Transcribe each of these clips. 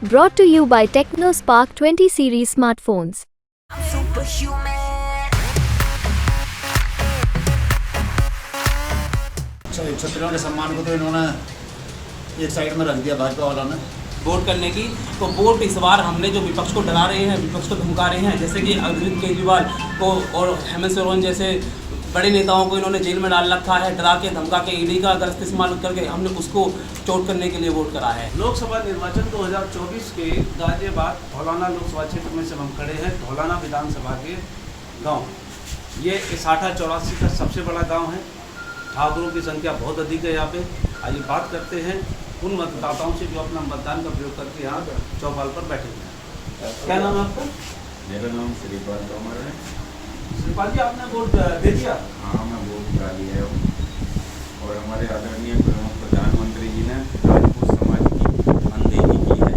Brought to you by TechnoSpark 20 series smartphones. छत्रियों के सम्मान को तो इन्होंने एक साइड में रख दिया भाजपा वालों ने वोट करने की। तो वोट इस बार हमने जो विपक्ष को डरा रहे हैं, विपक्ष को धमका रहे हैं, जैसे कि अरविंद केजरीवाल को और हेमंत सोरेन जैसे बड़े नेताओं को इन्होंने जेल में डाल रखा है, डरा के धमका के ईडी का गलत इस्तेमाल करके हमने उसको चोट करने के लिए वोट करा है। लोकसभा निर्वाचन 2024 के गाजियाबाद धौलाना लोकसभा क्षेत्र में से हम खड़े हैं। धौलाना विधानसभा के गांव, ये 84 का सबसे बड़ा गांव है। ठाकुरों की संख्या बहुत अधिक है यहाँ पे। आइए बात करते हैं उन मतदाताओं से जो अपना मतदान का प्रयोग करके यहाँ चौपाल पर बैठे हुए हैं। क्या नाम है आपका? मेरा नाम श्रीपाल तोमर है। श्रीपाल जी, आपने वोट दे दिया? हाँ, मैं वोट डाली है और हमारे आदरणीय प्रधानमंत्री जी ने राजपूत समाज की अनदेखी की है,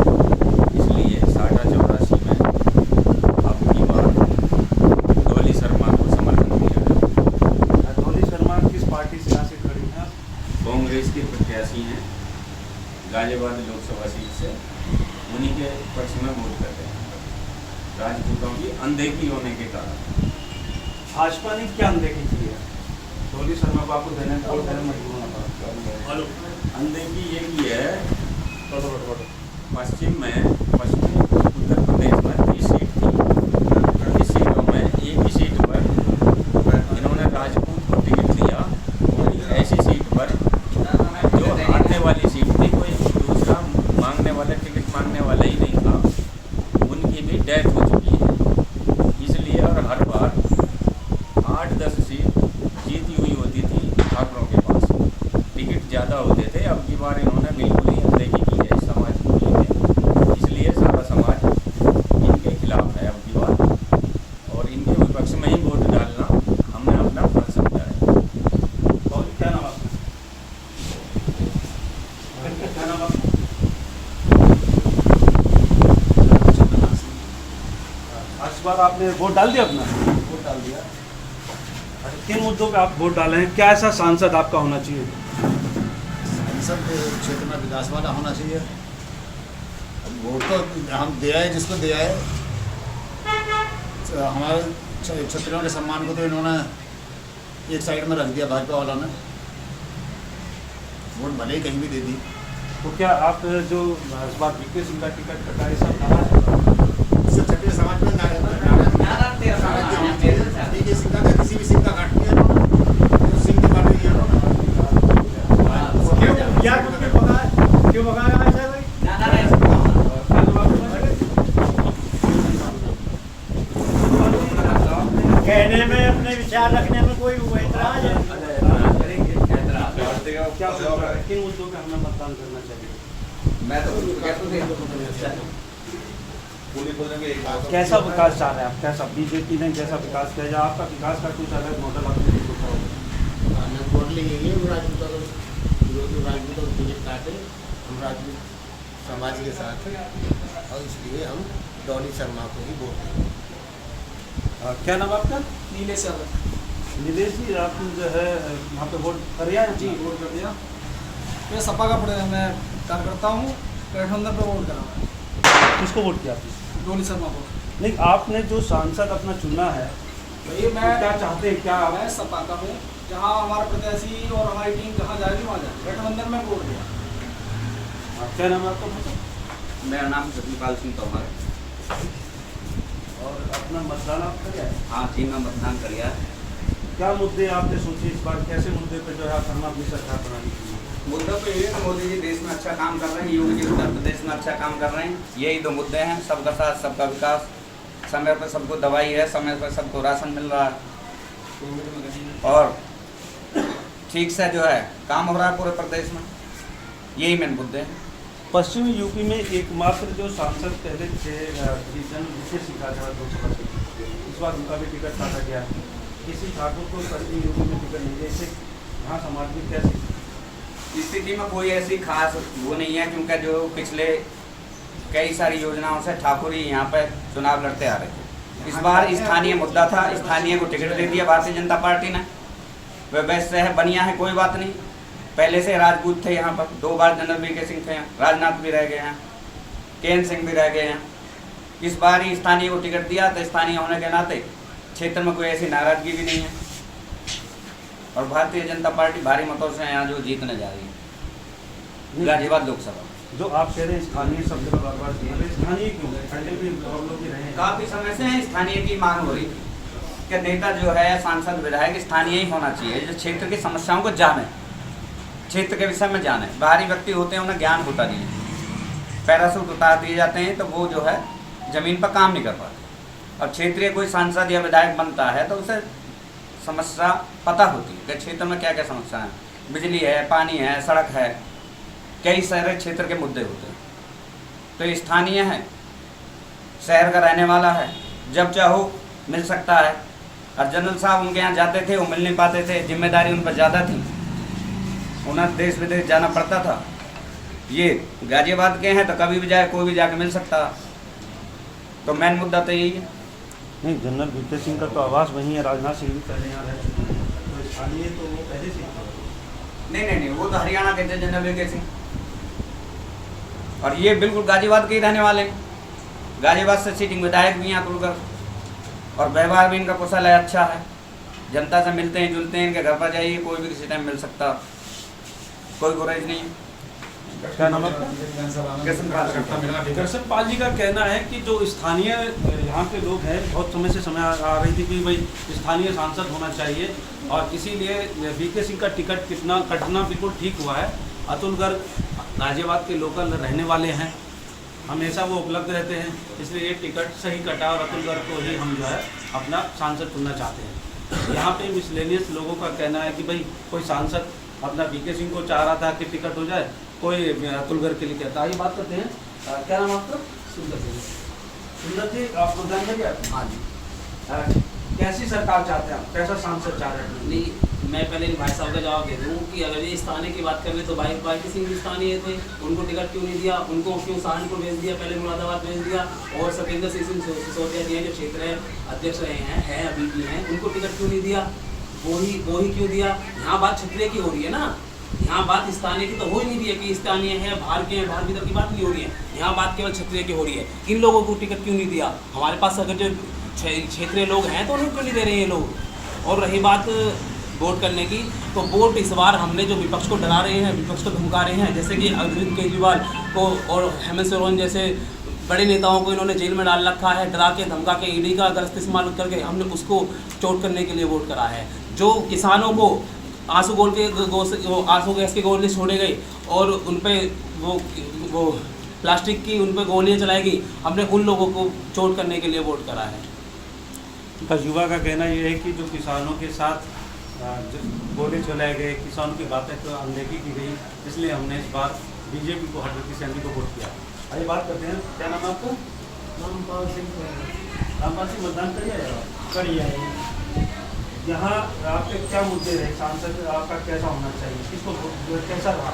इसलिए 84 में अब की बार डॉली शर्मा को समर्थन दिया है। डॉली शर्मा किस पार्टी से यहाँ से खड़ी हैं? कांग्रेस के प्रत्याशी हैं गाजियाबाद लोकसभा सीट से, उन्हीं के पक्ष में वोट करते हैं राजपूतों की अनदेखी होने के कारण। भाजपा ने क्या अनदेखी की है? डॉली शर्मा को आपको देने मजबूर होना पड़ा। अनदेखी ये की है, पश्चिमी उत्तर प्रदेश में 30 सीट थी। 30 सीटों में एक ही सीट पर इन्होंने राजपूत को टिकट दिया और ऐसी सीट पर जो हारने वाली सीट थी, कोई दूसरा मांगने वाला टिकट मांगने वाला ही नहीं था, उनकी भी डेथ हो चुकी है। इसलिए और हर बार 8-10 सीट जीती हुई होती थी ठाकुरों के पास, टिकट ज़्यादा होते थे। अब की बार इन्होंने बिल्कुल ही अनदेखी की है समाज को लेकर, इसलिए सारा समाज इनके खिलाफ है अब की बार, और इनके विपक्ष में ही वोट डालना हमने अपना फर्ज समझा है। क्या नाम आपका? क्या नाम आपका? इस बार आपने वोट डाल दिया अपना? वोट डाल दिया। अच्छा, किन मुद्दों पे आप वोट डाले हैं? क्या ऐसा सांसद आपका होना चाहिए? सांसद क्षेत्र में विकास वाला होना चाहिए। वोट तो हम दिया है, जिसको दिया है। हमारे छत्रियों के सम्मान को तो इन्होंने एक साइड में रख दिया भाजपा वालों ने। वोट भले ही कहीं भी दे दी। तो क्या आप जो इस बार वीके सिंह का टिकट कटा है, सब नाराज हैं? इससे छत्तीस समाज में वीके सिंह का किसी भी सिंह का काट दिया तो सिंह की बात नहीं है। क्यों भगाया ऐसा भाई? कहने में, अपने विचार रखने में कोई ऐतराज है? क्या सोच रहा है? किन मुद्दों पे हमें मतदान करना चाहिए? मैं तो कैसा विकास चाह रहे हैं आप? कैसा बीजेपी ने जैसा विकास किया, या आपका विकास का कुछ अलग मॉडल आपने नहीं सोचा होगा? राजपूतों को टिकट काटे, हम राजपूत समाज के साथ हैं और इसलिए हम डॉली शर्मा को ही वोट देंगे। क्या नाम आपका? नीलेश यादव। नीलेश जी, आप जो है वहाँ पे वोट कर दिया? जी, वोट कर दिया। मैं सपा का मैं कार्यकर्ता हूँ, गठबंधन पर वोट करा। किसको वोट किया आपने? डॉली शर्मा को। नहीं, आपने जो सांसद अपना चुना है, भाई मैं क्या चाहते हैं? क्या मैं सपा का हूँ, जहाँ हमारा प्रत्याशी और हमारी टीम जहाँ जाएगी वहाँ जाए। गठबंधन में वोट दिया। क्या नाम है आपका? मेरा नाम सत्यपाल सिंह तोमर है। और अपना मतदान आप किया है? हाँ जी, मैं मतदान किया है। क्या मुद्दे आपने सोचे इस बार? कैसे मुद्दे पे जो है हम अपनी सरकार बनानी चाहिए? मुद्दा तो ये है, मोदी जी देश में अच्छा काम कर रहे हैं, योगी जी उत्तर प्रदेश में अच्छा काम कर रहे हैं। यही दो मुद्दे हैं, सबका साथ सबका विकास। समय पर सबको दवाई है, समय पर सबको राशन मिल रहा है और ठीक से जो है काम हो रहा है पूरे प्रदेश में। यही मेन मुद्दे हैं। पश्चिमी यूपी में एकमात्र जो सांसद पहले थे जिसे सीखा था लोकसभा से, इस बार उनका भी टिकट काटा गया है। किसी ठाकुर को पश्चिमी यूपी में टिकट नहीं है, इससे यहाँ समाज में क्या स्थिति में कोई ऐसी खास वो नहीं है, क्योंकि जो पिछले कई सारी योजनाओं से ठाकुर ही यहाँ पर चुनाव लड़ते आ रहे थे। इस बार स्थानीय मुद्दा था, स्थानीय को टिकट दे दिया भारतीय जनता पार्टी ने। वह वैसे है, बनिया है, कोई बात नहीं। पहले से राजपूत थे यहाँ पर, 2 बार जनरल वीके सिंह थे, राजनाथ भी रह गए हैं। केएन सिंह भी रह गए हैं। इस बार ही स्थानीय को टिकट दिया तो स्थानीय होने के नाते क्षेत्र में कोई ऐसी नाराजगी भी नहीं है और भारतीय जनता पार्टी भारी मतों से यहाँ जो जीतने जा रही है गाजियाबाद लोकसभा। जो आप कह रहे हैं स्थानीय शब्द का बार-बार स्थानीय क्यों है? पहले भी हम लोग ही रहे हैं। काफ़ी समय से स्थानीय की मांग हो रही थी कि नेता जो है सांसद विधायक स्थानीय ही होना चाहिए, जो क्षेत्र की समस्याओं को जाने, क्षेत्र के विषय में जाने। बाहरी व्यक्ति होते हैं, उन्हें ज्ञान होता नहीं है, पैराशूट उतार दिए जाते हैं तो वो जो है ज़मीन पर काम नहीं कर पाते। और क्षेत्रीय कोई सांसद या विधायक बनता है तो उसे समस्या पता होती है कि क्षेत्र में क्या क्या समस्या है, बिजली है, पानी है, सड़क है, कई सारे क्षेत्र के मुद्दे होते हैं। तो ये स्थानीय है, शहर का रहने वाला है, जब चाहो मिल सकता है। और जनरल साहब उनके यहाँ जाते थे, वो मिल नहीं पाते थे, जिम्मेदारी उन पर ज़्यादा थी, उन्हें देश विदेश जाना पड़ता था। ये गाजियाबाद के हैं तो कभी भी जाए, कोई भी जाके मिल सकता। तो मेन मुद्दा तो यही है। नहीं, जनरल वीके सिंह का तो आवास वहीं है, राजनाथ सिंह भी पहले यहाँ रह चुके हैं, तो स्थानीय तो वो पहले से नहीं, वो तो हरियाणा के थे जनरल वीके सिंह, और ये बिल्कुल गाजियाबाद के ही रहने वाले हैं। गाजियाबाद से सीटिंग विधायक भी हैं अतुल, और व्यवहार भी इनका कुशल है, अच्छा है, जनता से मिलते हैं जुलते हैं। इनके घर पर जाइए, कोई भी किसी टाइम मिल सकता, कोई गुरेज नहीं। क्या नाम है? कृष्ण पाल जी का कहना है कि जो स्थानीय यहाँ के लोग हैं, बहुत समय से समय आ रही थी कि भाई स्थानीय सांसद होना चाहिए, और इसीलिए वीके सिंह का टिकट कितना कटना बिल्कुल ठीक हुआ है। अतुल गर्ग गाजियाबाद के लोकल रहने वाले हैं, हमेशा वो उपलब्ध रहते हैं, इसलिए ये टिकट सही कटा और अतुल गर्ग को ही हम जो है अपना सांसद चुनना चाहते हैं। यहाँ पे मिसलेनियस लोगों का कहना है कि भाई कोई सांसद अपना वीके सिंह को चाह रहा था कि टिकट हो जाए, कोई अतुल गर्ग के लिए कहता है। ये बात करते हैं। क्या नाम आपका? सुंदर जी। सुंदर जी, आप मतदान करिए। हाँ जी। कैसी सरकार चाहते हैं आप, कैसा सांसद चाह रहे हैं? नहीं, मैं पहले इन भाई साहब का जवाब दे दूँ कि अगर ये स्थानीय की बात करें तो वीके सिंह भी स्थानीय थे, उनको टिकट क्यों नहीं दिया, उनको क्यों सहारनपुर भेज दिया, पहले मुरादाबाद भेज दिया, और सत्येंद्र सिंह सिसोदिया जी हैं जो क्षेत्र अध्यक्ष रहे हैं अभी भी हैं, उनको टिकट क्यों नहीं दिया, वो ही क्यों दिया। यहाँ बात क्षेत्रीय की हो रही है ना, यहाँ बात स्थानीय की तो हो ही नहीं रही है कि स्थानीय है, बाहर के हैं, बाहर भीतर की बात नहीं हो रही है, यहाँ बात केवल क्षेत्रीय की हो रही है। इन लोगों को टिकट क्यों नहीं दिया? हमारे पास अगर जो क्षेत्रीय लोग हैं तो उनको क्यों नहीं दे रहे हैं ये लोग। और रही बात वोट करने की, तो वोट इस बार हमने जो विपक्ष को डरा रहे हैं, विपक्ष को धमका रहे हैं, जैसे कि अरविंद केजरीवाल को और हेमंत सोरेन जैसे बड़े नेताओं को इन्होंने जेल में डाल रखा है, डरा के धमका के, ईडी का गलत इस्तेमाल करके हमने उसको चोट करने के लिए वोट करा है। जो किसानों को आंसू गैस के गोले छोड़े गए और उन पर वो प्लास्टिक की उन पर गोलियाँ चलाई गई, हमने उन लोगों को चोट करने के लिए वोट करा है। युवा का कहना यह है कि जो किसानों के साथ गोले चलाए गए, किसानों की बातें तो अनदेखी की गई, इसलिए हमने इस बार बीजेपी को, हरदीप सैनी को वोट किया। आइए बात करते हैं। क्या नाम है आपका? रामपाल सिंह। रामपाल सिंह, मतदान करिए। यहाँ आपके क्या मुद्दे रहे? सांसद आपका कैसा होना चाहिए, किसको वोट, कैसा रहा?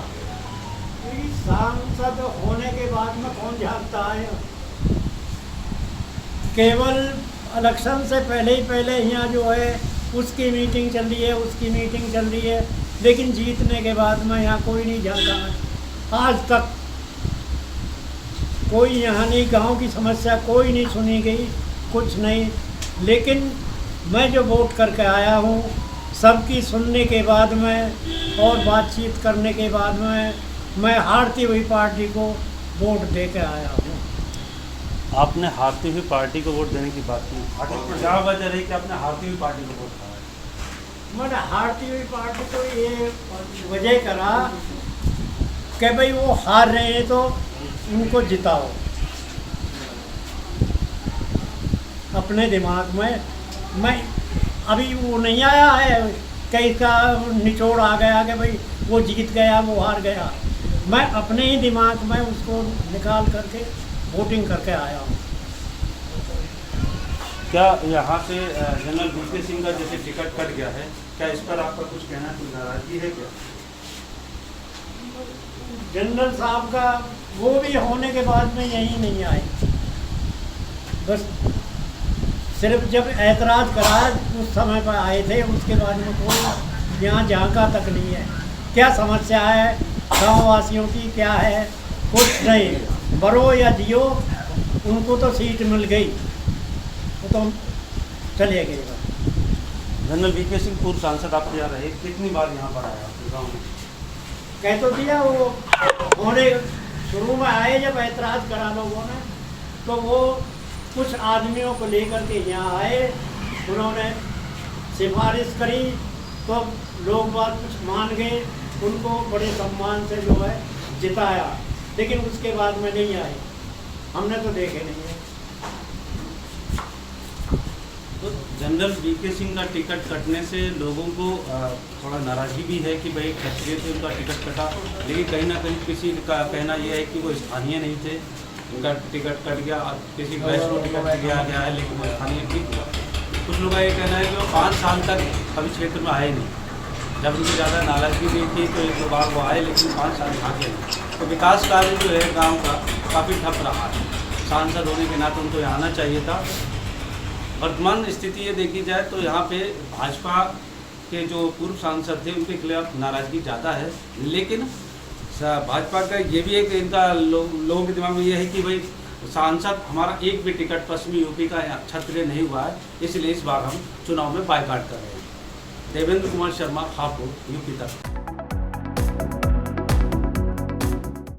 सांसद होने के बाद में कौन जानता है, केवल इलेक्शन से पहले यहाँ जो है उसकी मीटिंग चल रही है, उसकी मीटिंग चल रही है, लेकिन जीतने के बाद में यहाँ कोई नहीं जानता है। आज तक कोई यहाँ नहीं, गांव की समस्या कोई नहीं सुनी गई, कुछ नहीं। लेकिन मैं जो वोट करके आया हूँ, सबकी सुनने के बाद में और बातचीत करने के बाद में मैं हारती हुई पार्टी को वोट दे के आया हूँ। आपने हारती हुई पार्टी को वोट देने की बात की, क्या वजह रही कि आपने हारती हुई पार्टी को वोट करा? मैंने हारती हुई पार्टी को ये वजह करा कि भाई वो हार रहे हैं तो उनको जिताओ। अपने दिमाग में मैं अभी वो नहीं आया है कि इसका निचोड़ आ गया कि भाई वो जीत गया, वो हार गया। मैं अपने ही दिमाग में उसको निकाल करके वोटिंग करके आया हूँ। क्या यहाँ से जनरल वीके सिंह का जैसे टिकट कट गया है, क्या इस पर आपका कुछ कहना, कोई नाराजगी है क्या? जनरल साहब का वो भी होने के बाद में यही नहीं आए, बस सिर्फ जब ऐतराज़ करा उस समय पर आए थे, उसके बाद में कोई यहाँ झांका तक नहीं है। क्या समस्या है गाँव वासियों की, क्या है, कुछ नहीं। बरो या जियो, उनको तो सीट मिल गई, वो तो चले गए बस। जनरल वीके सिंह पूर्व सांसद आपके यहाँ रहे, कितनी बार यहाँ पर आया आपके गाँव में? कह तो दिया, वो होने शुरू में आए जब ऐतराज़ करा लोगों ने, तो वो कुछ आदमियों को लेकर के यहाँ आए, उन्होंने सिफारिश करी, तो लोग बात कुछ मान गए, उनको बड़े सम्मान से जो है जिताया, लेकिन उसके बाद में नहीं आए, हमने तो देखे नहीं है। तो जनरल वीके सिंह का टिकट कटने से लोगों को थोड़ा नाराज़गी भी है कि भाई क्षत्रिय थे, उनका टिकट कटा, लेकिन कहीं ना कहीं किसी का कहना यह है कि वो स्थानीय नहीं थे, उनका टिकट कट गया, किसी वैष्णव टिकट दिया गया है, लेकिन वो स्थानीय ठीक हुआ। कुछ लोगों का ये कहना है कि वो 5 साल तक कभी क्षेत्र में आए नहीं, जब उनकी ज़्यादा नाराज़गी नहीं थी तो 1-2 बार वो आए, लेकिन 5 साल भागे नहीं। तो विकास कार्य जो है गाँव का काफ़ी ठप रहा है, सांसद होने के नाते उनको यहाँ आना चाहिए था। वर्तमान स्थिति ये देखी जाए तो यहाँ पे भाजपा के जो पूर्व सांसद थे उनके खिलाफ नाराज़गी ज़्यादा है, लेकिन भाजपा का ये भी एक इनका लोगों के दिमाग में ये है कि भाई सांसद हमारा एक भी टिकट पश्चिमी यूपी का क्षत्रिय नहीं हुआ है, इसलिए इस बार हम चुनाव में बायकॉट कर रहे हैं। देवेंद्र कुमार शर्मा, हापुड़, यूपी तक।